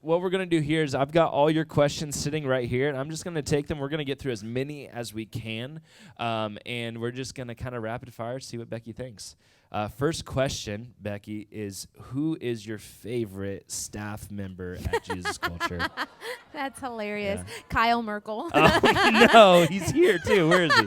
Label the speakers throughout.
Speaker 1: what we're going to do here is I've got all your questions sitting right here, and I'm just going to take them. We're going to get through as many as we can, and we're just going to kind of rapid fire, see what Becky thinks. First question, Becky, is who is your favorite staff member at Jesus Culture?
Speaker 2: That's hilarious.
Speaker 1: Yeah.
Speaker 2: Kyle Merkel.
Speaker 1: Oh, no, he's here too. Where is he?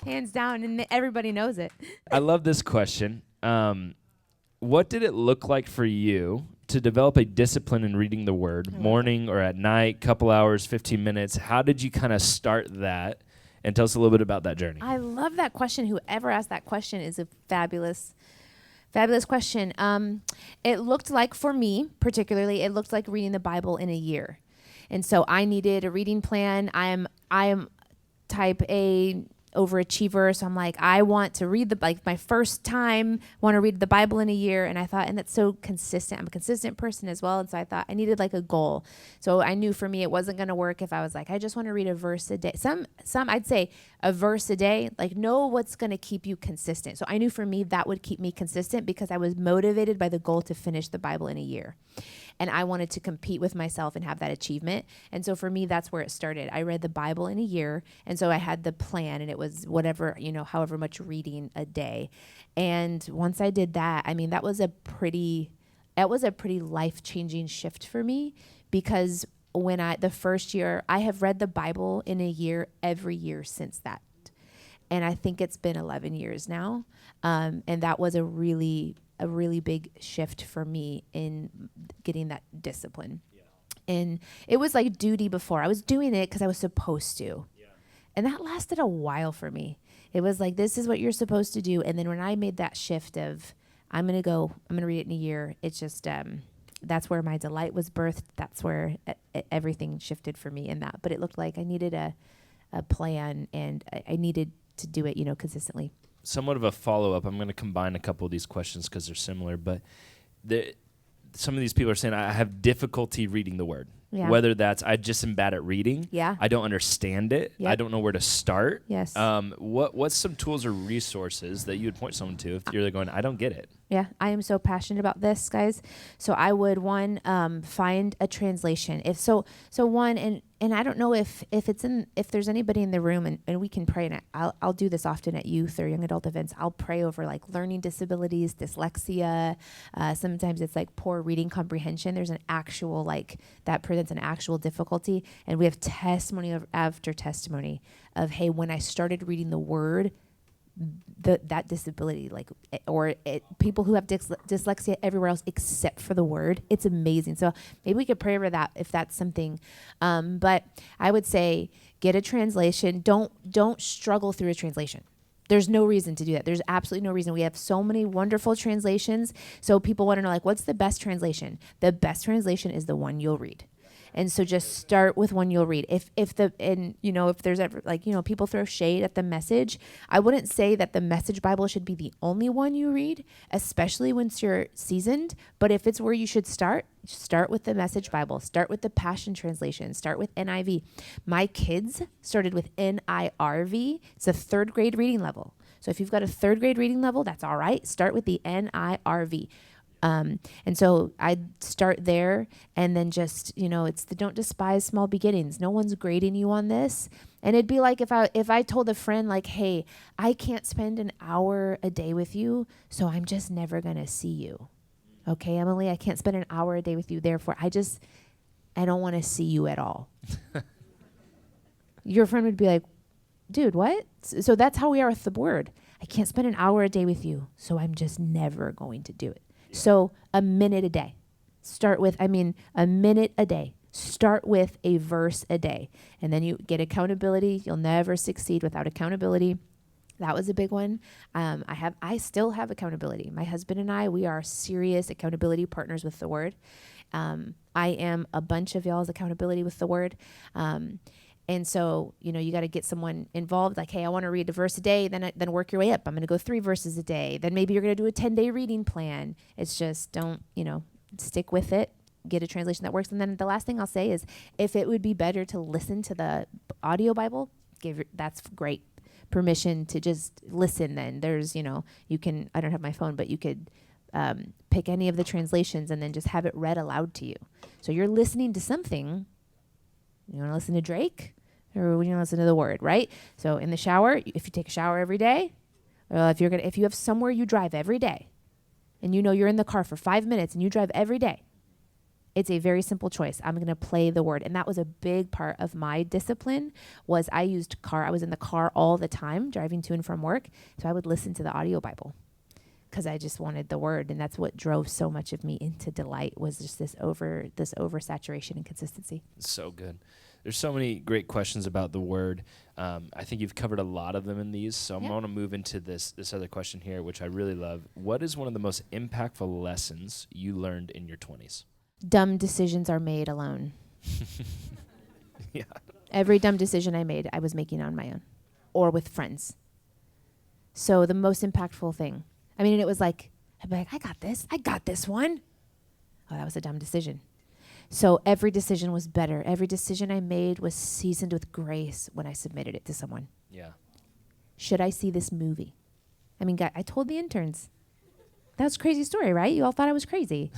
Speaker 2: Hands down, and everybody knows it.
Speaker 1: I love this question. What did it look like for you to develop a discipline in reading the Word, morning or at night, couple hours, 15 minutes? How did you kind of start that? And tell us a little bit about that journey.
Speaker 2: I love that question. Whoever asked that question is a fabulous question. It looked like, for me particularly, it looked like reading the Bible in a year. And so I needed a reading plan. I am type A overachiever, so I'm like, I want to read my first time, want to read the Bible in a year. And I thought, and that's so consistent. I'm a consistent person as well. And so I thought I needed like a goal. So I knew for me, it wasn't going to work if I was like, I just want to read a verse a day. Some I'd say a verse a day, like know what's going to keep you consistent. So I knew for me that would keep me consistent because I was motivated by the goal to finish the Bible in a year. And I wanted to compete with myself and have that achievement. And so for me, that's where it started. I read the Bible in a year. And so I had the plan, and it was whatever, however much reading a day. And once I did that, I mean, that was a pretty life-changing shift for me, because the first year, I have read the Bible in a year every year since that. And I think it's been 11 years now. And that was a really big shift for me in getting that discipline. Yeah. And it was like duty before. I was doing it because I was supposed to. Yeah. And that lasted a while for me. It was like, this is what you're supposed to do. And then when I made that shift of, I'm going to read it in a year, it's just, that's where my delight was birthed. That's where everything shifted for me in that. But it looked like I needed a plan, and I needed to do it, consistently.
Speaker 1: Somewhat of a follow-up. I'm going to combine a couple of these questions because they're similar, but some of these people are saying, I have difficulty reading the Word. Yeah. Whether that's I just am bad at reading.
Speaker 2: Yeah.
Speaker 1: I don't understand it. Yep. I don't know where to start.
Speaker 2: Yes.
Speaker 1: What's some tools or resources that you would point someone to if you're going, I don't get it?
Speaker 2: Yeah, I am so passionate about this, guys. So I would find a translation. And I don't know if there's anybody in the room, and we can pray. And I'll do this often at youth or young adult events. I'll pray over like learning disabilities, dyslexia. Sometimes it's like poor reading comprehension. There's an actual that presents an actual difficulty, and we have testimony after testimony of, hey, when I started reading the Word, that disability, people who have dyslexia everywhere else except for the Word, it's amazing. So maybe we could pray over that if that's something. But I would say get a translation. Don't struggle through a translation. There's no reason to do that. There's absolutely no reason. We have so many wonderful translations. So people want to know, what's the best translation? The best translation is the one you'll read. And so just start with one you'll read. If there's ever people throw shade at the Message, I wouldn't say that the Message Bible should be the only one you read, especially once you're seasoned. But if it's where you should start with the Message Bible. Start with the Passion Translation. Start with NIV. My kids started with NIRV. It's a 3rd grade reading level. So if you've got a 3rd grade reading level, that's all right. Start with the NIRV. And so I'd start there, and then just, it's don't despise small beginnings. No one's grading you on this. And it'd be like if I told a friend, hey, I can't spend an hour a day with you, so I'm just never going to see you. Okay, Emily, I can't spend an hour a day with you. Therefore, I don't want to see you at all. Your friend would be like, dude, what? So that's how we are with the Word. I can't spend an hour a day with you, so I'm just never going to do it. So a minute a day. Start with, a minute a day. Start with a verse a day. And then you get accountability. You'll never succeed without accountability. That was a big one. I still have accountability. My husband and I, we are serious accountability partners with the Word. I am a bunch of y'all's accountability with the Word. And so, you got to get someone involved. Like, hey, I want to read a verse a day. Then work your way up. I'm going to go 3 verses a day. Then maybe you're going to do a 10-day reading plan. It's just don't, stick with it. Get a translation that works. And then the last thing I'll say is, if it would be better to listen to the audio Bible, that's great. Permission to just listen. Then there's, you can. I don't have my phone, but you could pick any of the translations and then just have it read aloud to you. So you're listening to something. You want to listen to Drake or you want to listen to the word, right? So in the shower, if you take a shower every day, or if you have somewhere you drive every day and you know you're in the car for 5 minutes and you drive every day, it's a very simple choice. I'm going to play the word. And that was a big part of my discipline was I was in the car all the time driving to and from work. So I would listen to the audio Bible because I just wanted the word. And that's what drove so much of me into Delight was just this oversaturation and consistency.
Speaker 1: So good. There's so many great questions about the word. I think you've covered a lot of them in these. So I'm going to move into this other question here, which I really love. What is one of the most impactful lessons you learned in your 20s?
Speaker 2: Dumb decisions are made alone.
Speaker 1: Yeah.
Speaker 2: Every dumb decision I made, I was making on my own or with friends. So the most impactful thing, I'd be like, I got this one. Oh, that was a dumb decision. So every decision was better. Every decision I made was seasoned with grace when I submitted it to someone.
Speaker 1: Yeah.
Speaker 2: Should I see this movie? God, I told the interns. That was a crazy story, right? You all thought I was crazy.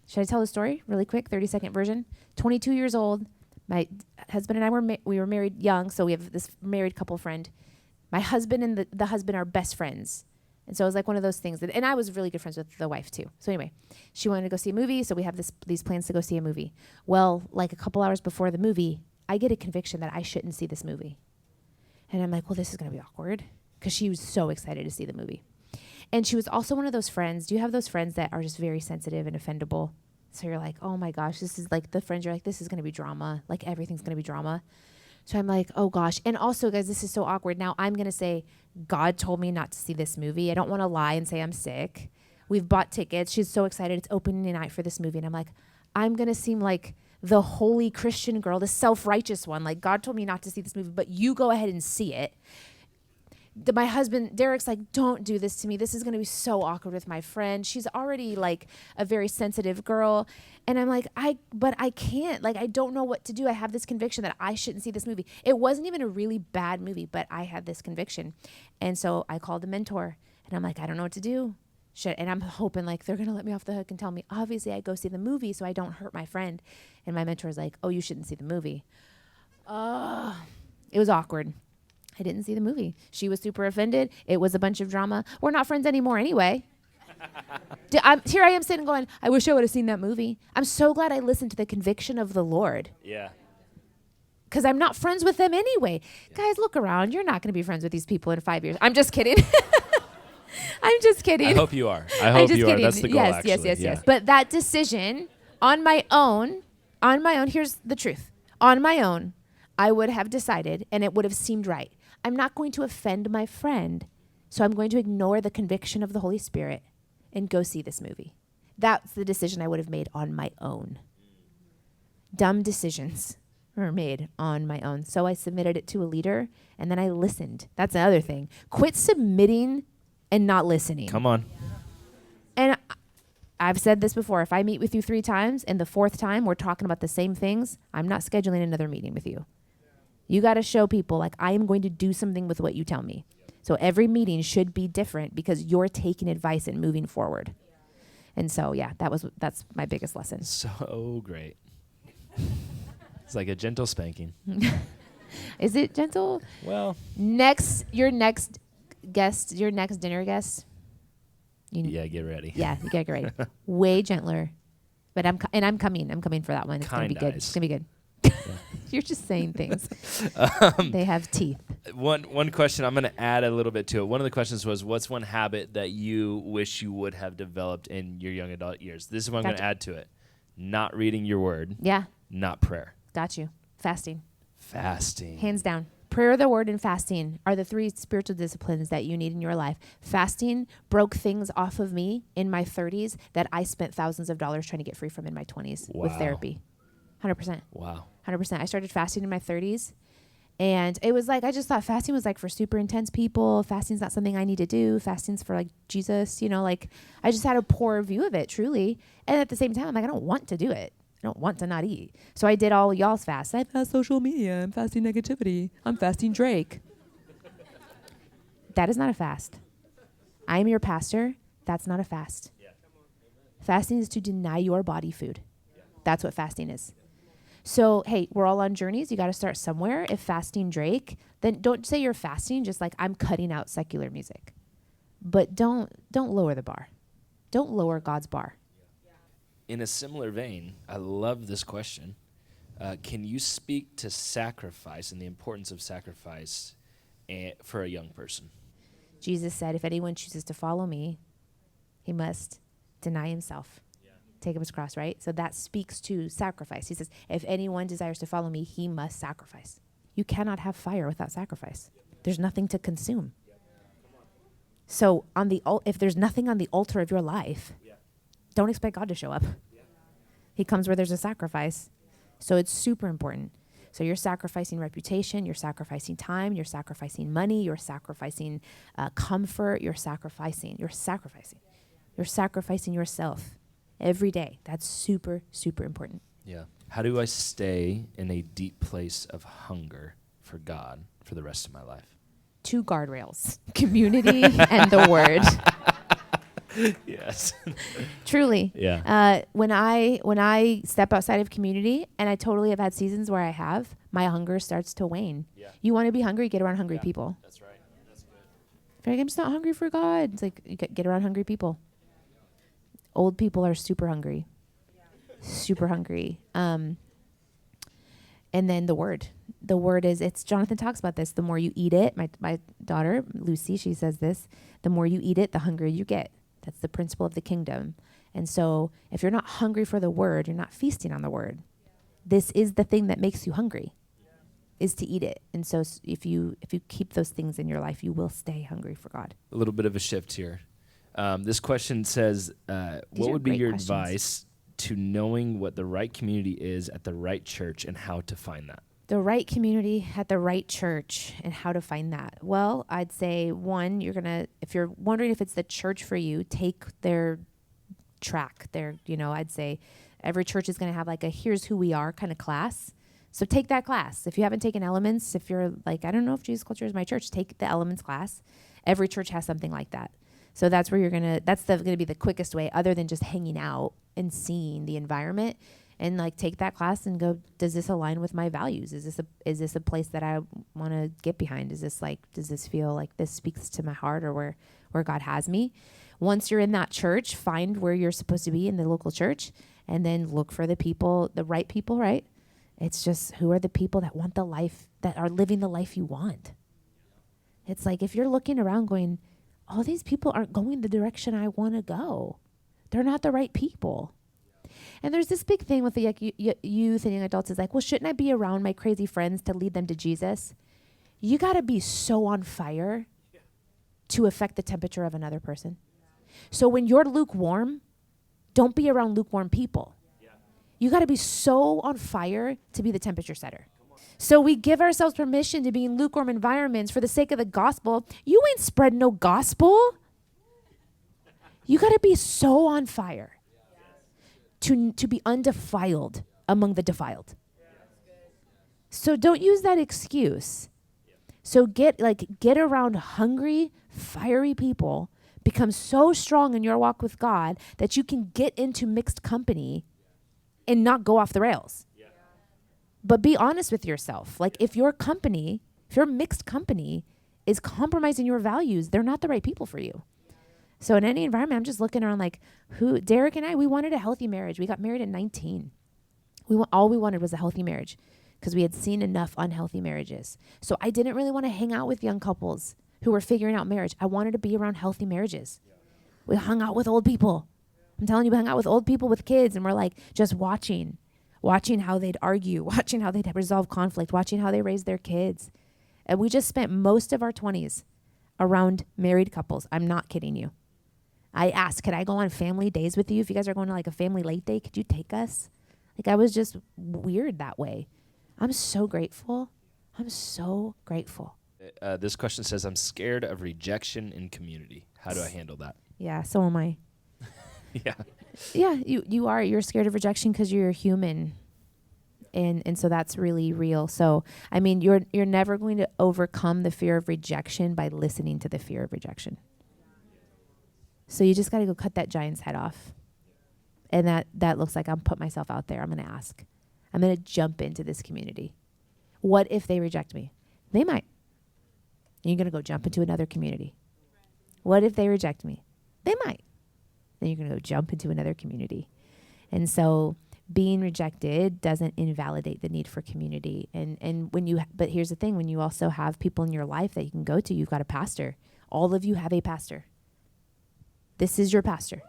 Speaker 2: Should I tell the story really quick? 30-second version. 22 years old. My husband and I we were married young, so we have this married couple friend. My husband and the husband are best friends. And so it was like one of those things. And I was really good friends with the wife, too. So anyway, she wanted to go see a movie, so we have these plans to go see a movie. Well, like a couple hours before the movie, I get a conviction that I shouldn't see this movie. And I'm like, well, this is going to be awkward, because she was so excited to see the movie. And she was also one of those friends. Do you have those friends that are just very sensitive and offendable? So you're like, oh my gosh, this is like the friends you're like, this is going to be drama. Like everything's going to be drama. So I'm like, oh gosh. And also, guys, this is so awkward. Now I'm going to say, God told me not to see this movie. I don't want to lie and say I'm sick. We've bought tickets. She's so excited. It's opening night for this movie. And I'm like, I'm going to seem like the holy Christian girl, the self-righteous one. Like God told me not to see this movie, but you go ahead and see it. My husband, Derek's like, don't do this to me. This is going to be so awkward with my friend. She's already like a very sensitive girl. And I'm like, but I can't. Like, I don't know what to do. I have this conviction that I shouldn't see this movie. It wasn't even a really bad movie, but I had this conviction. And so I called a mentor and I'm like, I don't know what to do. And I'm hoping like they're going to let me off the hook and tell me, obviously I go see the movie so I don't hurt my friend. And my mentor's like, oh, you shouldn't see the movie. It was awkward. I didn't see the movie. She was super offended. It was a bunch of drama. We're not friends anymore anyway. Here I am sitting going, I wish I would have seen that movie. I'm so glad I listened to the conviction of the Lord.
Speaker 1: Yeah.
Speaker 2: Because I'm not friends with them anyway. Yeah. Guys, look around. You're not going to be friends with these people in 5 years. I'm just kidding. I'm just kidding.
Speaker 1: I hope you are. I hope you are. That's the goal,
Speaker 2: Yes. But that decision on my own, here's the truth. On my own, I would have decided, and it would have seemed right. I'm not going to offend my friend, so I'm going to ignore the conviction of the Holy Spirit and go see this movie. That's the decision I would have made on my own. Dumb decisions were made on my own. So I submitted it to a leader, and then I listened. That's another thing. Quit submitting and not listening.
Speaker 1: Come on.
Speaker 2: And I've said this before. If I meet with you 3 times, and the 4th time we're talking about the same things, I'm not scheduling another meeting with you. You got to show people like I am going to do something with what you tell me. So every meeting should be different because you're taking advice and moving forward. And so, yeah, that's my biggest lesson.
Speaker 1: So great. It's like a gentle spanking.
Speaker 2: Is it gentle?
Speaker 1: Well.
Speaker 2: Your next dinner guest.
Speaker 1: Yeah, get ready.
Speaker 2: Yeah, you gotta get ready. Way gentler. But I'm coming. I'm coming for that one. It's going to be good. It's going to be good. Yeah. You're just saying things. They have teeth.
Speaker 1: One question, I'm going to add a little bit to it. One of the questions was, what's one habit that you wish you would have developed in your young adult years? This is what I'm going to add to it. Not reading your word.
Speaker 2: Yeah.
Speaker 1: Not prayer.
Speaker 2: Got you. Fasting.
Speaker 1: Hands
Speaker 2: down. Prayer, the word, and fasting are the 3 spiritual disciplines that you need in your life. Fasting broke things off of me in my 30s that I spent thousands of dollars trying to get free from in my 20s with therapy. 100%.
Speaker 1: Wow.
Speaker 2: 100%. I started fasting in my 30s. And it was like, I just thought fasting was like for super intense people. Fasting's not something I need to do. Fasting's for like Jesus, like I just had a poor view of it, truly. And at the same time, I'm like, I don't want to do it. I don't want to not eat. So I did all y'all's fasts. I fast social media. I'm fasting negativity. I'm fasting Drake. That is not a fast. I am your pastor. That's not a fast. Fasting is to deny your body food. That's what fasting is. So, hey, we're all on journeys. You got to start somewhere. If fasting Drake, then don't say you're fasting just like I'm cutting out secular music. But don't lower the bar. Don't lower God's bar.
Speaker 1: In a similar vein, I love this question. Can you speak to sacrifice and the importance of sacrifice for a young person?
Speaker 2: Jesus said, if anyone chooses to follow me, he must deny himself, take up his cross, right? So that speaks to sacrifice. He says, if anyone desires to follow me, he must sacrifice. You cannot have fire without sacrifice. There's nothing to consume. So if there's nothing on the altar of your life, don't expect God to show up. He comes where there's a sacrifice. So it's super important. So you're sacrificing reputation, you're sacrificing time, you're sacrificing money, you're sacrificing comfort, you're sacrificing yourself every day. That's super, super important.
Speaker 1: Yeah. How do I stay in a deep place of hunger for God for the rest of my life?
Speaker 2: 2 guardrails, community and the word.
Speaker 1: Yes.
Speaker 2: Truly.
Speaker 1: Yeah.
Speaker 2: When I step outside of community, and I totally have had seasons where my hunger starts to wane. Yeah. You want to be hungry, get around hungry people.
Speaker 1: That's right. That's good.
Speaker 2: If you're like, I'm just not hungry for God. It's like, you get around hungry people. Old people are super hungry. Super hungry. And then the word. The word is, Jonathan talks about this. The more you eat it, my daughter, Lucy, she says this, the more you eat it, the hungrier you get. That's the principle of the kingdom. And so if you're not hungry for the word, you're not feasting on the word. This is the thing that makes you hungry, is to eat it. And so if you keep those things in your life, you will stay hungry for God.
Speaker 1: A little bit of a shift here. This question says, what would be your advice to knowing what the right community is at the right church and how to find that?
Speaker 2: The right community at the right church and how to find that. Well, I'd say one, if you're wondering if it's the church for you, take their track. I'd say every church is going to have like a here's who we are kind of class. So take that class. If you haven't taken Elements, if you're like, I don't know if Jesus Culture is my church, take the Elements class. Every church has something like that. So that's where that's going to be the quickest way, other than just hanging out and seeing the environment. And like take that class and go, does this align with my values? Is this a place that I want to get behind? Does this feel like this speaks to my heart or where God has me? Once you're in that church, find where you're supposed to be in the local church, and then look for the right people, right? It's just, who are the people that want the life, that are living the life you want? It's like, if you're looking around going, all these people aren't going the direction I want to go, they're not the right people. And there's this big thing with the youth and young adults is like, well, shouldn't I be around my crazy friends to lead them to Jesus? You got to be so on fire to affect the temperature of another person. So when you're lukewarm, don't be around lukewarm people. You got to be so on fire to be the temperature setter. So we give ourselves permission to be in lukewarm environments for the sake of the gospel. You ain't spreading no gospel. You got to be so on fire to be undefiled among the defiled. So don't use that excuse. So get around hungry, fiery people. Become so strong in your walk with God that you can get into mixed company and not go off the rails. But be honest with yourself. Like, if your mixed company is compromising your values, they're not the right people for you. So in any environment, I'm just looking around like, Derek and I, we wanted a healthy marriage. We got married at 19. All we wanted was a healthy marriage because we had seen enough unhealthy marriages. So I didn't really want to hang out with young couples who were figuring out marriage. I wanted to be around healthy marriages. We hung out with old people. I'm telling you, we hung out with old people with kids, and we're like just watching how they'd argue, watching how they'd resolve conflict, watching how they raised their kids. And we just spent most of our 20s around married couples. I'm not kidding you. I asked, could I go on family days with you? If you guys are going to like a family late day, could you take us? Like, I was just weird that way. I'm so grateful.
Speaker 1: This question says, I'm scared of rejection in community. How do I handle that?
Speaker 2: Yeah, so am I.
Speaker 1: Yeah.
Speaker 2: Yeah, you are. You're scared of rejection because you're human. And so that's really real. So, I mean, you're never going to overcome the fear of rejection by listening to the fear of rejection. So you just got to go cut that giant's head off. And that looks like I'm put myself out there. I'm going to ask. I'm going to jump into this community. What if they reject me? They might. And you're going to go jump into another community. What if they reject me? They might. Then you're going to go jump into another community. And so being rejected doesn't invalidate the need for community. And when you, but here's the thing, when you also have people in your life that you can go to, you've got a pastor. All of you have a pastor. This is your pastor.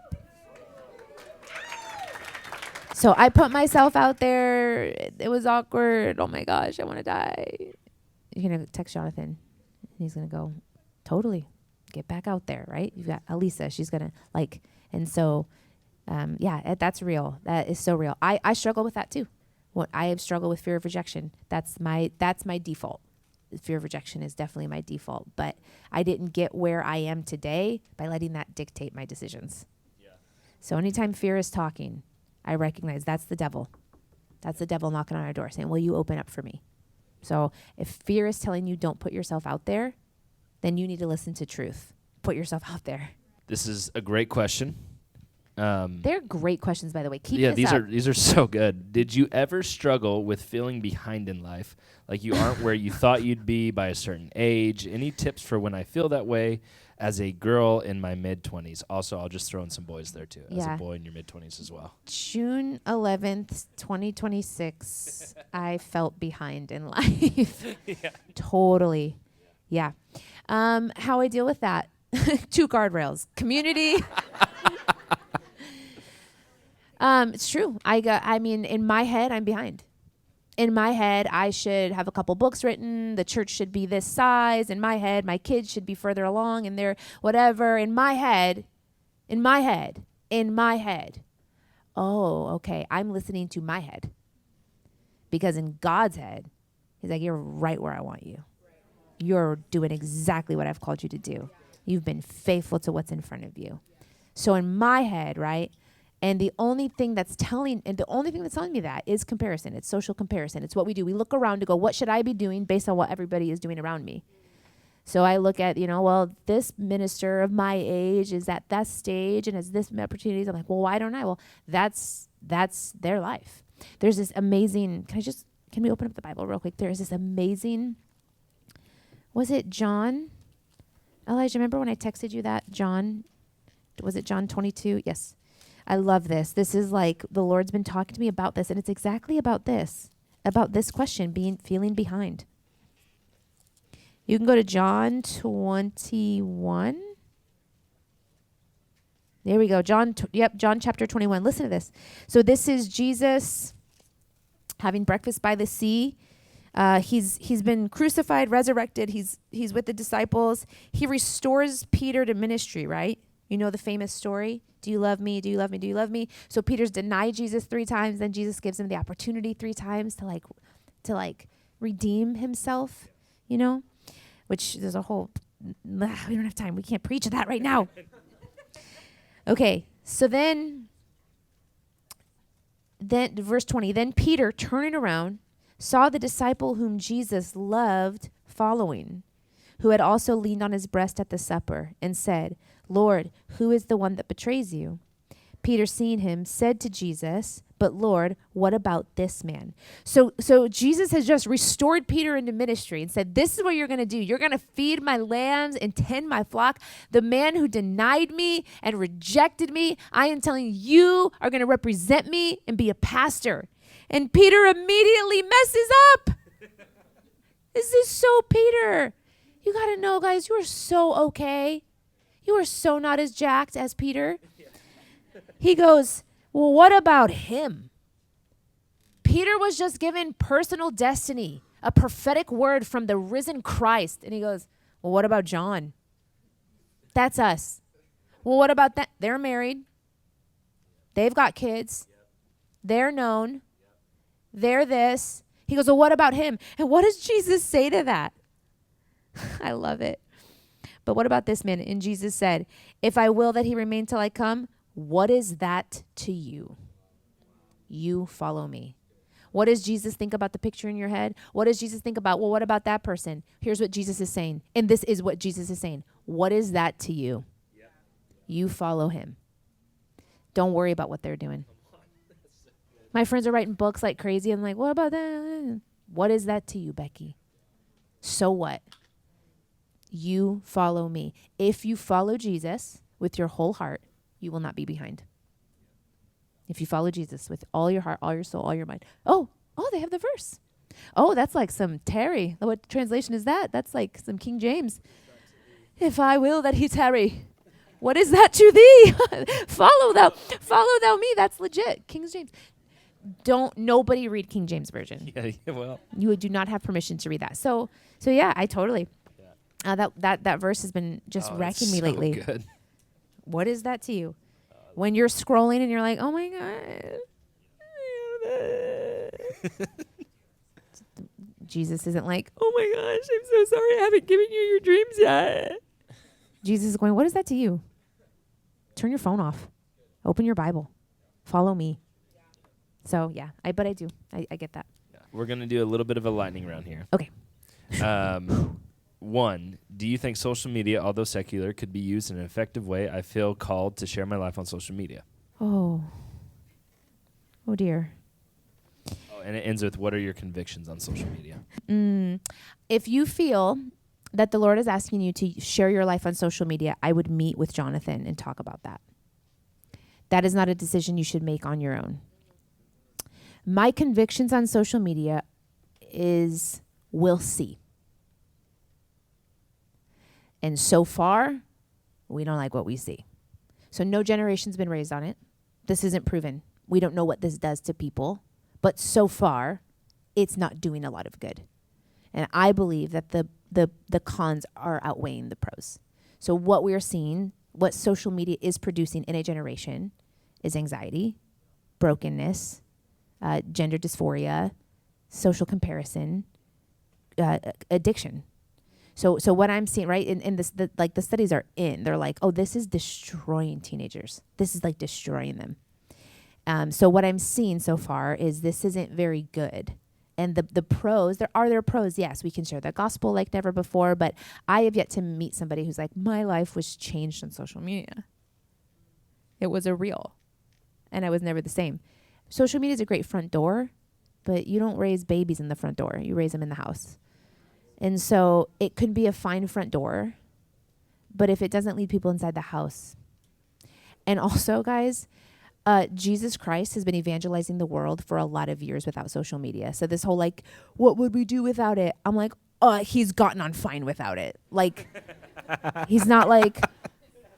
Speaker 2: So I put myself out there. It was awkward. Oh my gosh, I want to die. You're going to text Jonathan. He's going to go, totally, get back out there, right? You've got Elisa. She's going to like, and so, that's real. That is so real. I struggle with that too. I have struggled with fear of rejection. That's my default. Fear of rejection is definitely my default. But I didn't get where I am today by letting that dictate my decisions. Yeah. So anytime fear is talking, I recognize that's the devil. That's the devil knocking on our door saying, will you open up for me? So if fear is telling you don't put yourself out there, then you need to listen to truth. Put yourself out there.
Speaker 1: This is a great question.
Speaker 2: They're great questions, by the way. Keep this up.
Speaker 1: These are so good. Did you ever struggle with feeling behind in life? Like you aren't where you thought you'd be by a certain age? Any tips for when I feel that way as a girl in my mid-20s? Also, I'll just throw in some boys there too, as a boy in your mid-20s as well.
Speaker 2: June 11th, 2026, I felt behind in life. Yeah. Totally. Yeah. How I deal with that? 2 guardrails. Community. It's true. In my head, I'm behind. In my head, I should have a couple books written. The church should be this size. In my head, my kids should be further along in their whatever. In my head. Oh, okay. I'm listening to my head. Because in God's head, he's like, you're right where I want you. You're doing exactly what I've called you to do. You've been faithful to what's in front of you. So in my head, right? And the only thing that's telling me that is comparison. It's social comparison. It's what we do. We look around to go, what should I be doing based on what everybody is doing around me? So I look at, this minister of my age is at that stage and has this opportunities. I'm like, well, why don't I? Well, that's their life. There's this amazing, can we open up the Bible real quick? There's this amazing, was it John? Elijah, remember when I texted you that? John, was it John 22? Yes. I love this. This is like the Lord's been talking to me about this, and it's exactly about this question, feeling behind. You can go to John 21. There we go. John chapter 21. Listen to this. So this is Jesus having breakfast by the sea. He's been crucified, resurrected. He's with the disciples. He restores Peter to ministry, right? You know the famous story. Do you love me? Do you love me? Do you love me? So Peter's denied Jesus 3 times. Then Jesus gives him the opportunity 3 times to redeem himself, which there's a whole, we don't have time. We can't preach that right now. Okay. So then verse 20, then Peter turning around saw the disciple whom Jesus loved following, who had also leaned on his breast at the supper and said, Lord, who is the one that betrays you? Peter, seeing him, said to Jesus, but Lord, what about this man? So Jesus has just restored Peter into ministry and said, this is what you're going to do. You're going to feed my lambs and tend my flock. The man who denied me and rejected me, I am telling you, are going to represent me and be a pastor. And Peter immediately messes up. This is so Peter. You got to know, guys, you are so okay. You are so not as jacked as Peter. He goes, well, what about him? Peter was just given personal destiny, a prophetic word from the risen Christ. And he goes, well, what about John? That's us. Well, what about that? They're married. They've got kids. They're known. They're this. He goes, well, what about him? And what does Jesus say to that? I love it. But what about this man? And Jesus said, if I will that he remain till I come, what is that to you? You follow me. What does Jesus think about the picture in your head? What does Jesus think about, well, what about that person? Here's what Jesus is saying. And this is what Jesus is saying. What is that to you? You follow him. Don't worry about what they're doing. My friends are writing books like crazy. I'm like, what about that? What is that to you, Becky? So what? You follow me. If you follow Jesus with your whole heart, you will not be behind. If you follow Jesus with all your heart, all your soul, all your mind. Oh, they have the verse. Oh, that's like some Terry. What translation is that? That's like some King James. If I will that he tarry. What is that to thee? Follow thou me. That's legit. King James. Nobody read King James Version.
Speaker 1: Yeah, well.
Speaker 2: You do not have permission to read that. So yeah, I totally. That verse has been just wrecking me lately.
Speaker 1: Good.
Speaker 2: What is that to you? When you're scrolling and you're like, oh my God. Jesus isn't like, oh my gosh, I'm so sorry I haven't given you your dreams yet. Jesus is going, what is that to you? Turn your phone off. Open your Bible. Follow me. So yeah, I do. I get that.
Speaker 1: Yeah. We're going to do a little bit of a lightning round here.
Speaker 2: Okay.
Speaker 1: 1, do you think social media, although secular, could be used in an effective way? I feel called to share my life on social media.
Speaker 2: Oh dear.
Speaker 1: Oh, and it ends with, what are your convictions on social media?
Speaker 2: If you feel that the Lord is asking you to share your life on social media, I would meet with Jonathan and talk about that. That is not a decision you should make on your own. My convictions on social media is we'll see. And so far, we don't like what we see. So no generation's been raised on it. This isn't proven. We don't know what this does to people. But so far, it's not doing a lot of good. And I believe that the cons are outweighing the pros. So what we're seeing, what social media is producing in a generation is anxiety, brokenness, gender dysphoria, social comparison, addiction. So what I'm seeing, right, in this, the studies are in, they're like, oh, this is destroying teenagers. This is like destroying them. So what I'm seeing so far is this isn't very good. And the pros, there are pros. Yes, we can share the gospel like never before, but I have yet to meet somebody who's like, my life was changed on social media. It was a real, and I was never the same. Social media is a great front door, but you don't raise babies in the front door. You raise them in the house. And so it could be a fine front door, but if it doesn't lead people inside the house. And also, guys, Jesus Christ has been evangelizing the world for a lot of years without social media. So this whole like, what would we do without it? I'm like, he's gotten on fine without it. Like, he's not like,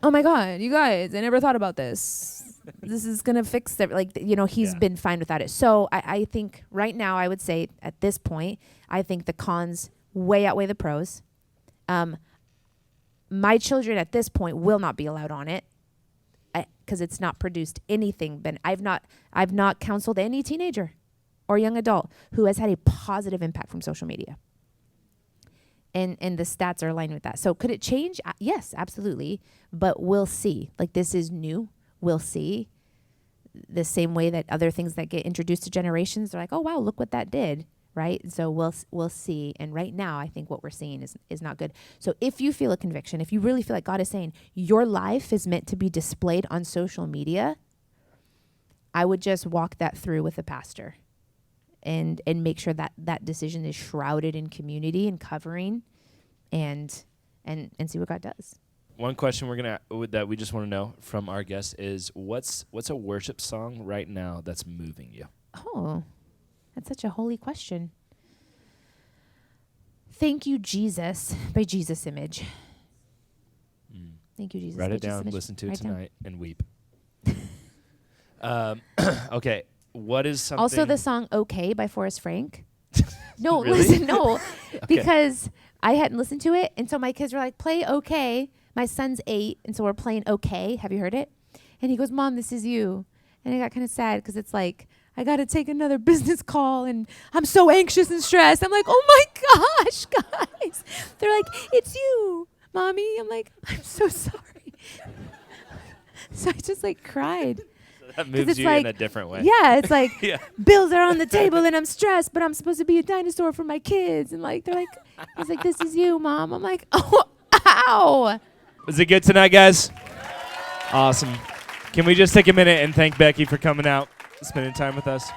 Speaker 2: oh my God, you guys, I never thought about this. This is going to fix it. Like, he's been fine without it. So I think right now, I would say at this point, I think the cons way outweigh the pros. My children at this point will not be allowed on it because it's not produced anything. But I've not counseled any teenager or young adult who has had a positive impact from social media. And the stats are aligned with that. So could it change? Yes, absolutely. But we'll see. Like, this is new. We'll see. The same way that other things that get introduced to generations, they're like, oh, wow, look what that did. Right? So we'll see. And right now, I think what we're seeing is not good. So if you feel a conviction, if you really feel like God is saying your life is meant to be displayed on social media, I would just walk that through with a pastor and make sure that that decision is shrouded in community and covering and see what God does.
Speaker 1: One question that we just want to know from our guests is what's a worship song right now that's moving you?
Speaker 2: Oh, that's such a holy question. Thank You, Jesus, by Jesus Image. Thank You, Jesus.
Speaker 1: Write
Speaker 2: by
Speaker 1: it down,
Speaker 2: Jesus
Speaker 1: listen to
Speaker 2: Image.
Speaker 1: it tonight, and weep. Okay, what is something...
Speaker 2: Also the song Okay by Forrest Frank. No,
Speaker 1: Really?
Speaker 2: listen, no.
Speaker 1: Okay.
Speaker 2: Because I hadn't listened to it, and so my kids were like, play Okay. My son's 8, and so we're playing Okay. Have you heard it? And he goes, Mom, this is you. And I got kind of sad because it's like, I got to take another business call, and I'm so anxious and stressed. I'm like, oh my gosh, guys. They're like, it's you, Mommy. I'm like, I'm so sorry. So I just like cried.
Speaker 1: So that moves you
Speaker 2: like,
Speaker 1: in a different way.
Speaker 2: Yeah, it's like
Speaker 1: Yeah.
Speaker 2: bills are on the table and I'm stressed, but I'm supposed to be a dinosaur for my kids. And like, they're like, he's like, this is you, Mom. I'm like, oh, ow.
Speaker 1: Was it good tonight, guys? Awesome. Can we just take a minute and thank Becky for coming out, spending time with us?